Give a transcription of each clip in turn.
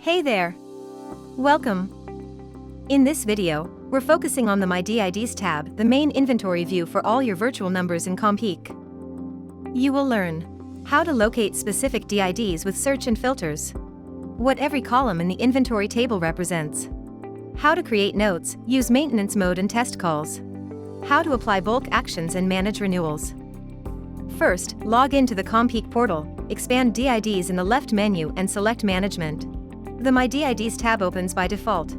Hey there! Welcome! In this video, we're focusing on the My DIDs tab, the main inventory view for all your virtual numbers in CommPeak. You will learn how to locate specific DIDs with search and filters, what every column in the inventory table represents, how to create notes, use maintenance mode and test calls, how to apply bulk actions and manage renewals. First, log into the CommPeak Portal, expand DIDs in the left menu and select Management. The My DIDs tab opens by default.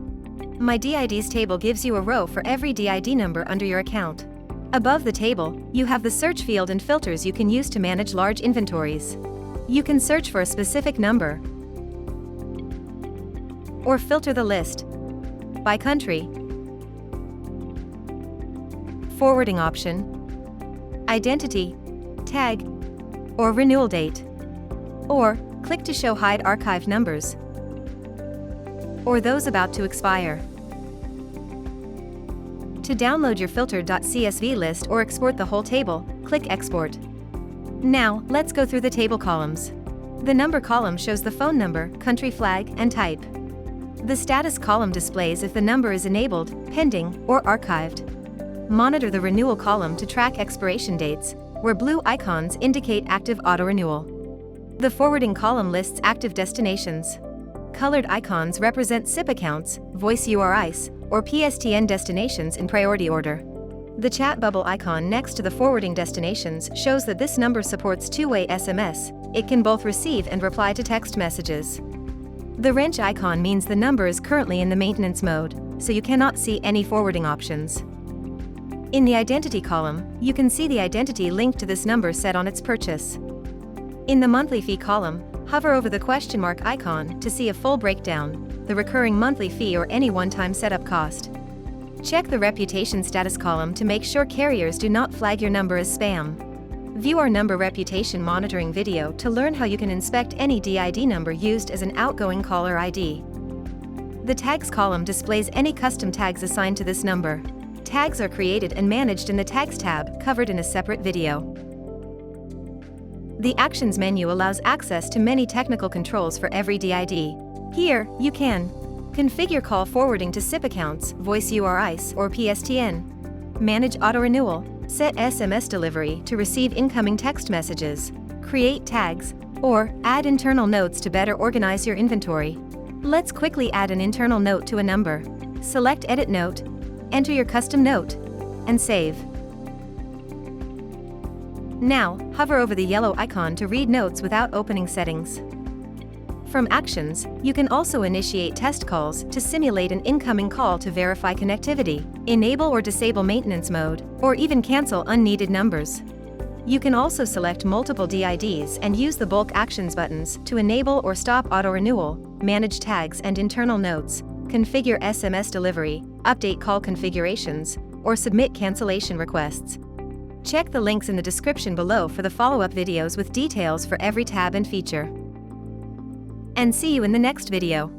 My DIDs table gives you a row for every DID number under your account. Above the table, you have the search field and filters you can use to manage large inventories. You can search for a specific number or filter the list by country, forwarding option, identity, tag, or renewal date. Or, click to show hide archived numbers or those about to expire. To download your filtered.csv list or export the whole table, click Export. Now, let's go through the table columns. The number column shows the phone number, country flag, and type. The status column displays if the number is enabled, pending, or archived. Monitor the renewal column to track expiration dates, where blue icons indicate active auto-renewal. The forwarding column lists active destinations. Colored icons represent SIP accounts, voice URIs, or PSTN destinations in priority order. The chat bubble icon next to the forwarding destinations shows that this number supports two-way SMS. It can both receive and reply to text messages. The wrench icon means the number is currently in the maintenance mode, so you cannot see any forwarding options. In the identity column, you can see the identity linked to this number set on its purchase. In the monthly fee column, hover over the question mark icon to see a full breakdown, the recurring monthly fee or any one-time setup cost. Check the reputation status column to make sure carriers do not flag your number as spam. View our number reputation monitoring video to learn how you can inspect any DID number used as an outgoing caller ID. The tags column displays any custom tags assigned to this number. Tags are created and managed in the Tags tab, covered in a separate video. The Actions menu allows access to many technical controls for every DID. Here, you can configure call forwarding to SIP accounts, voice URIs, or PSTN, manage auto-renewal, set SMS delivery to receive incoming text messages, create tags, or add internal notes to better organize your inventory. Let's quickly add an internal note to a number. Select Edit Note, enter your custom note, and save. Now, hover over the yellow icon to read notes without opening settings. From Actions, you can also initiate test calls to simulate an incoming call to verify connectivity, enable or disable maintenance mode, or even cancel unneeded numbers. You can also select multiple DIDs and use the bulk actions buttons to enable or stop auto-renewal, manage tags and internal notes, configure SMS delivery, update call configurations, or submit cancellation requests. Check the links in the description below for the follow-up videos with details for every tab and feature. And see you in the next video.